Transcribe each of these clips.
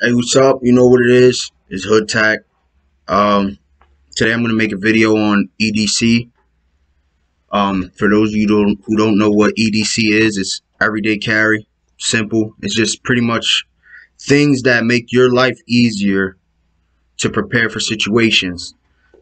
Hey, what's up? You know what it is? It's HoodTac. Today I'm gonna make a video on EDC. For those of you who don't know what EDC is, it's everyday carry. Simple. It's just pretty much things that make your life easier to prepare for situations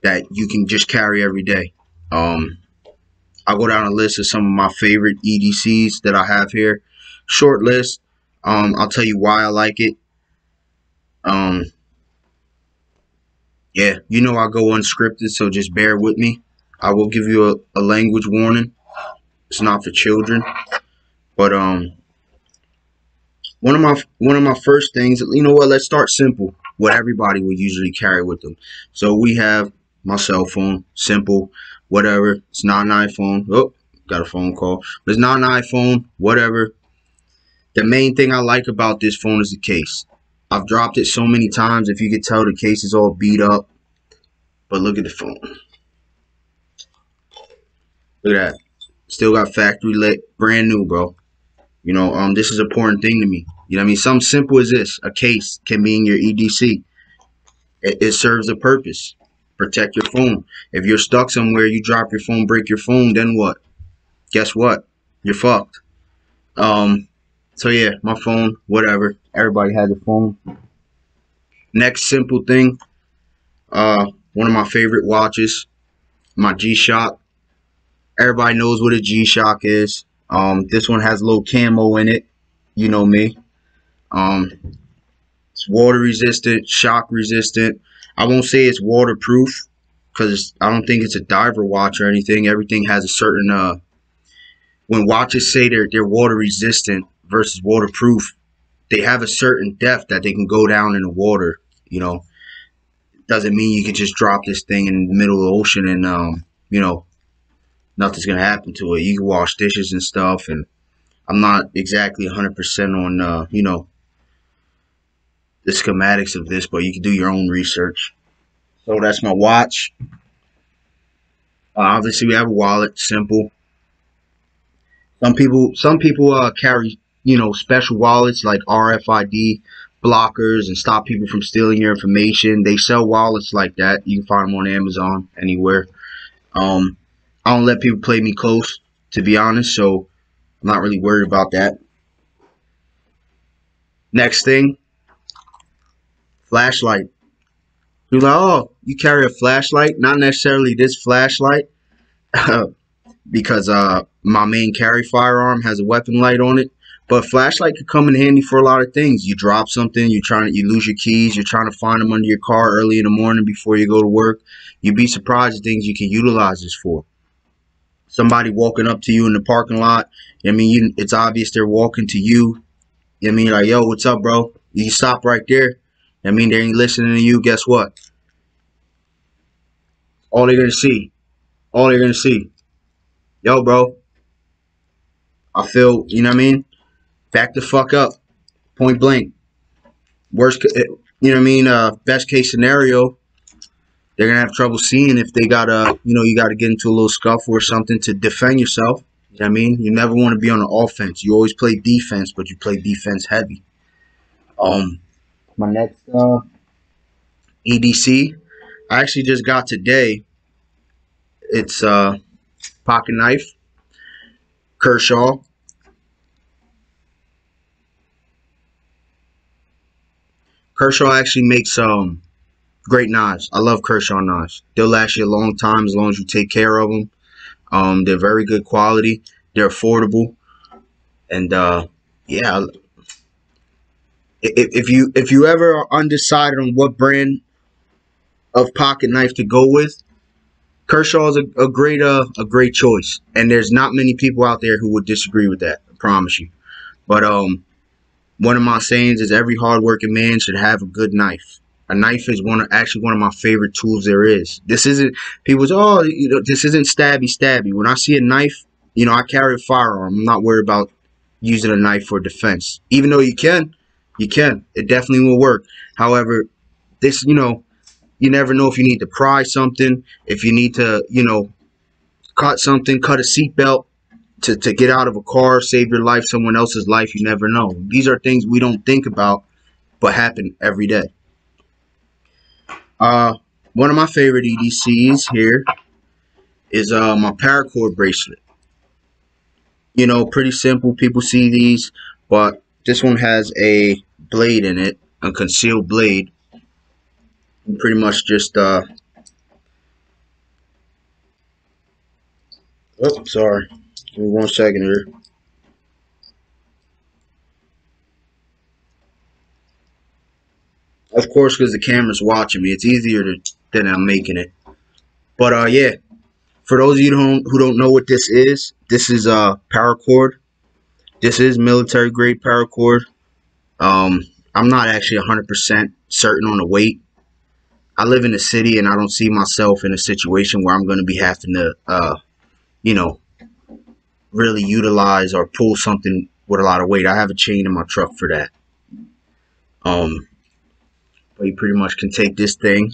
that you can just carry every day. I'll go down a list of some of my favorite EDCs that I have here. Short list. I'll tell you why I like it. Yeah, you know I go unscripted, so just bear with me. I will give you a language warning. It's not for children. But one of my first things, you know what, let's start simple. What everybody would usually carry with them. So we have my cell phone, simple, whatever. It's not an iPhone. Oh, got a phone call. But it's not an iPhone, whatever. The main thing I like about this phone is the case. I've dropped it so many times. If you could tell, the case is all beat up. But look at the phone. Look at that. Still got factory lit. Brand new, bro. You know, this is an important thing to me. You know what I mean? Something simple as this. A case can be in your EDC. It serves a purpose. Protect your phone. If you're stuck somewhere, you drop your phone, break your phone, then what? Guess what? You're fucked. So yeah, my phone, whatever. Everybody has a phone. Next simple thing, one of my favorite watches, my G-Shock. Everybody knows what a G-Shock is. This one has a little camo in it. You know me. It's water resistant, shock resistant. I won't say it's waterproof because I don't think it's a diver watch or anything. Everything has a certain when watches say they're water resistant versus waterproof, they have a certain depth that they can go down in the water. You know, doesn't mean you can just drop this thing in the middle of the ocean and you know, nothing's gonna happen to it. You can wash dishes and stuff, and I'm not exactly 100% on you know, the schematics of this, but you can do your own research. So that's my watch. Obviously we have a wallet, simple. Some people carry, you know, special wallets like RFID blockers and stop people from stealing your information. They sell wallets like that. You can find them on Amazon, anywhere. I don't let people play me close, to be honest, so I'm not really worried about that. Next thing, flashlight. You're like, oh, you carry a flashlight? Not necessarily this flashlight, because my main carry firearm has a weapon light on it. But flashlight could come in handy for a lot of things. You drop something, you lose your keys, you're trying to find them under your car early in the morning before you go to work. You'd be surprised at things you can utilize this for. Somebody walking up to you in the parking lot, I mean, it's obvious they're walking to you. I mean, like, yo, what's up, bro? You stop right there. I mean, they ain't listening to you. Guess what? All they're gonna see. All they're gonna see. Yo, bro. I feel, you know what I mean? Back the fuck up. Point blank. Worst, you know what I mean? Best case scenario, they're gonna have trouble seeing if they gotta, you know, you gotta get into a little scuffle or something to defend yourself. You know what I mean? You never want to be on the offense. You always play defense, but you play defense heavy. My next EDC, I actually just got today. It's pocket knife, Kershaw. Kershaw actually makes great knives. I love Kershaw knives. They'll last you a long time as long as you take care of them. They're very good quality. They're affordable, and yeah. If you ever are undecided on what brand of pocket knife to go with, Kershaw is a great choice, and there's not many people out there who would disagree with that. I promise you. But one of my sayings is every hardworking man should have a good knife. A knife is actually one of my favorite tools there is. This isn't, people say, oh, you know, this isn't stabby. When I see a knife, you know, I carry a firearm. I'm not worried about using a knife for defense. Even though you can. It definitely will work. However, this, you know, you never know if you need to pry something, if you need to, you know, cut something, cut a seatbelt to get out of a car, save your life, someone else's life. You never know. These are things we don't think about but happen every day. One of my favorite EDCs here is my Paracord bracelet. You know, pretty simple. People see these, but this one has a blade in it, a concealed blade. And pretty much just oh, sorry. Give me 1 second here. Of course, because the camera's watching me, it's easier than I'm making it. But yeah, for those of you who don't know what this is paracord. This is military grade paracord. I'm not actually 100% certain on the weight. I live in a city and I don't see myself in a situation where I'm going to be having to, you know, really utilize or pull something with a lot of weight. I have a chain in my truck for that. But you pretty much can take this thing.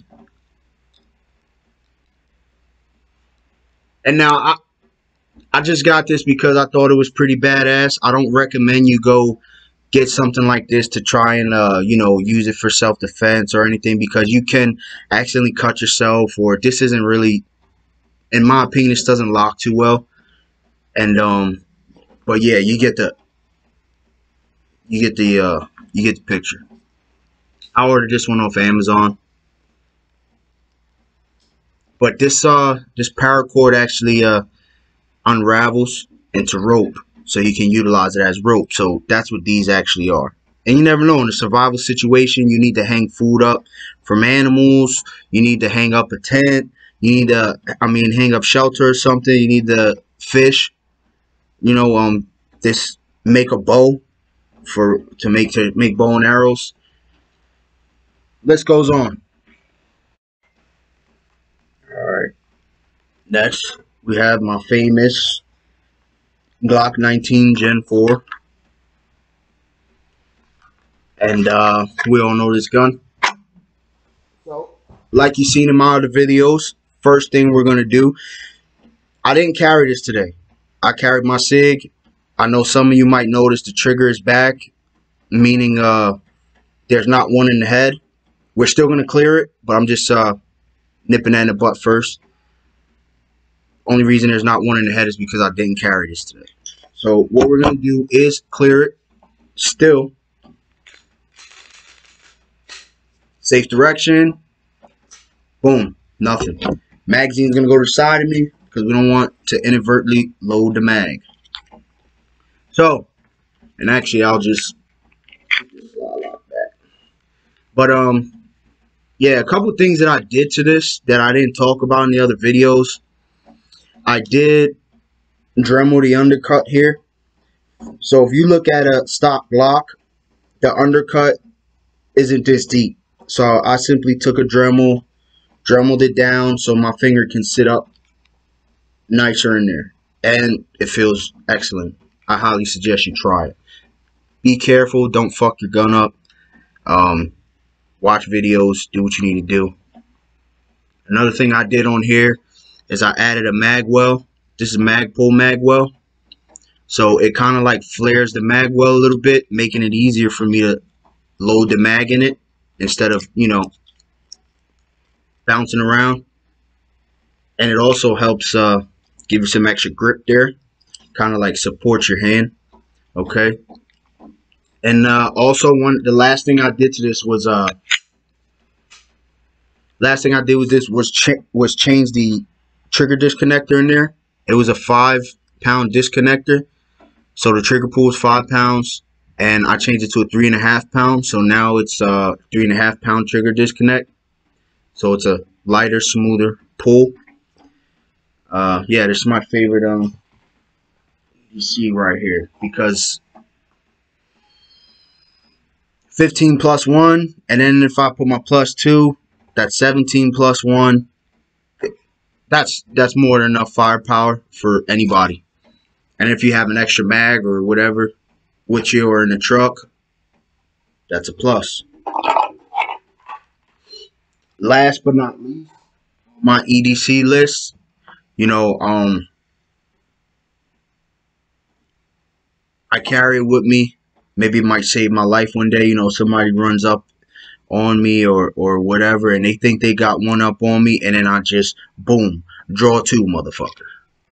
And now I just got this because I thought it was pretty badass. I don't recommend you go get something like this to try and you know, use it for self-defense or anything, because you can accidentally cut yourself, or this isn't really, in my opinion, this doesn't lock too well. And but yeah, you get the picture. I ordered this one off Amazon. But this paracord actually unravels into rope, so you can utilize it as rope. So that's what these actually are. And you never know, in a survival situation, you need to hang food up from animals. You need to hang up a tent. You need to, hang up shelter or something. You need to fish. You know, this make a bow to make bow and arrows. List goes on. All right. Next, we have my famous Glock 19 Gen 4. And we all know this gun. So, like you've seen in my other videos, first thing we're going to do, I didn't carry this today. I carried my SIG. I know some of you might notice the trigger is back, meaning there's not one in the head. We're still going to clear it, but I'm just nipping that in the butt first. Only reason there's not one in the head is because I didn't carry this today. So what we're going to do is clear it. Still. Safe direction. Boom. Nothing. Magazine's going to go to the side of me because we don't want to inadvertently load the mag. So, and actually I'll just put this like that. But yeah, a couple things that I did to this that I didn't talk about in the other videos. I did Dremel the undercut here. So if you look at a stock Glock, the undercut isn't this deep. So I simply took a Dremel, Dremeled it down so my finger can sit up nicer in there. And it feels excellent. I highly suggest you try it. Be careful. Don't fuck your gun up. Watch videos. Do what you need to do. Another thing I did on here is I added a mag well. This is Magpul mag well. So it kind of like flares the mag well a little bit, making it easier for me to load the mag in it instead of, you know, bouncing around. And it also helps give you some extra grip there, kind of like support your hand. Okay. And also the last thing I did to this was change the trigger disconnector in there. It was a 5-pound disconnector, so the trigger pull is 5 pounds, and I changed it to a 3.5 pound. So now it's a 3.5 pound trigger disconnect. So it's a lighter, smoother pull. Yeah, this is my favorite E.D.C right here, because 15 plus 1, and then if I put my plus 2, that's 17 plus 1. That's more than enough firepower for anybody. And if you have an extra mag or whatever with you or in the truck, that's a plus. Last but not least, my E.D.C list. You know, I carry it with me Maybe it might save my life one day. You know, somebody runs up on me or whatever, and they think they got one up on me, and then I just boom, draw two, motherfucker.